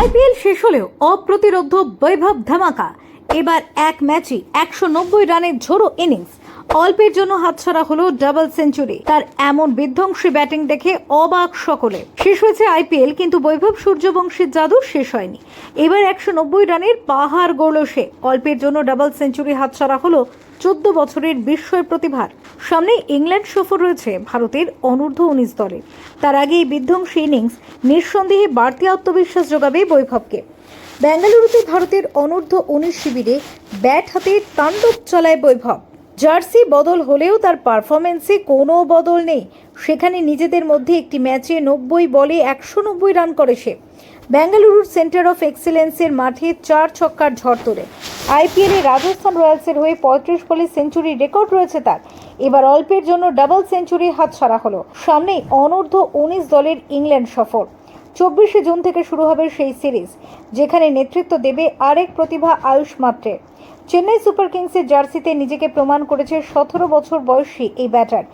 IPL শেষ হলেও অপ্রতিরোধ্য বৈভব ধামাকা। এবার এক ম্যাচে 190 রানের ঝোড়ো ইনিংস, অল্পের জন্য হাতছাড়া হলো ডাবল সেঞ্চুরি। তার এমন বিধ্বংসী ব্যাটিং দেখে অবাক সকলে। শেষ হয়েছে আইপিএল, কিন্তু বৈভব সূর্যবংশীর জাদু শেষ হয়নি। এবার 190 রানের পাহাড় গড়ল সে। অল্পের জন্য ডাবল সেঞ্চুরি হাতছাড়া হলো 14 বছরের বিস্ময় প্রতিভার। সামনে ইংল্যান্ড সফর রয়েছে ভারতের অনূর্ধ্ব-19 দলে। তার আগে এই বিধ্বংসী ইনিংস নিঃসন্দেহে বাড়তি আত্মবিশ্বাস যোগাবে বৈভবকে। বেঙ্গালুরুতে ভারতের অনূর্ধ্ব-19 শিবিরে ব্যাট হাতে তাণ্ডব চালায় বৈভব। জার্সি বদল হলেও তার পারফরমেন্সে কোনো বদল নেই। সেখানে নিজেদের মধ্যে একটি ম্যাচে 90 বলে 190 রান করে সে। বেঙ্গালুরুর সেন্টার অফ এক্সেলেন্সের মাঠে 4 ছক্কার ঝড় তোলে। আইপিএলে রাজস্থান রয়্যালসের হয়ে 35 বলে সেঞ্চুরির রেকর্ড রয়েছে তার। এবার অল্পের জন্য ডাবল সেঞ্চুরি হাতছাড়া হলো। সামনেই অনূর্ধ্ব-19 দলের ইংল্যান্ড সফর। 24 জুন থেকে শুরু হবে সেই সিরিজ, যেখানে নেতৃত্ব দেবে আরেক প্রতিভা আয়ুষ মাত্রে। চেন্নাই সুপার কিংসের জার্সিতে নিজেকে প্রমাণ করেছে 17 বছর বয়সী এই ব্যাটার।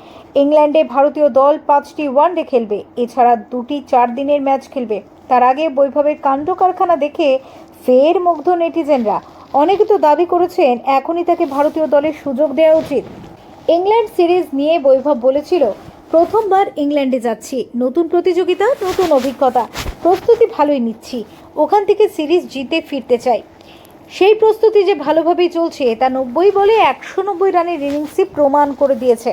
ইংল্যান্ডে ভারতীয় দল 5টি ওয়ানডে খেলবে, এছাড়া 2টি 4 দিনের ম্যাচ খেলবে। তার আগে বৈভবের কাণ্ড কারখানা দেখে ফের মুগ্ধ নেটিজেনরা। অনেকে তো দাবি করেছেন এখনই তাকে ভারতীয় দলের সুযোগ দেওয়া উচিত। ইংল্যান্ড সিরিজ নিয়ে বৈভব বলেছিল, প্রথমবার ইংল্যান্ডে যাচ্ছি, নতুন প্রতিযোগিতা, নতুন অভিজ্ঞতা, প্রস্তুতি ভালোই নিচ্ছি। ওখান থেকে সিরিজ জিতে ফিরতে চাই। সেই প্রস্তুতি যে ভালোভাবেই চলছে তা 90 বলে 190 রানের ইনিংসই প্রমাণ করে দিয়েছে।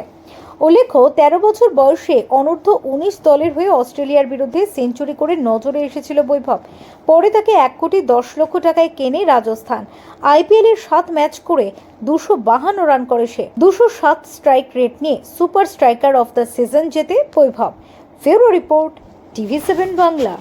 উল্লেখ্য, 13 বছর বয়সে অনূর্ধ্ব-19 দলের হয়ে অস্ট্রেলিয়ার বিরুদ্ধে সেঞ্চুরি করে নজরে এসেছিল বৈভব। পরে তাকে 1 কোটি 10 লক্ষ টাকায় কেনে রাজস্থান। আইপিএলের 7 ম্যাচ করে 252 রান করে সে। 207 স্ট্রাইক রেট নিয়ে super striker of the season জেতে বৈভব। ফেরো রিপোর্ট, TV7 বাংলা।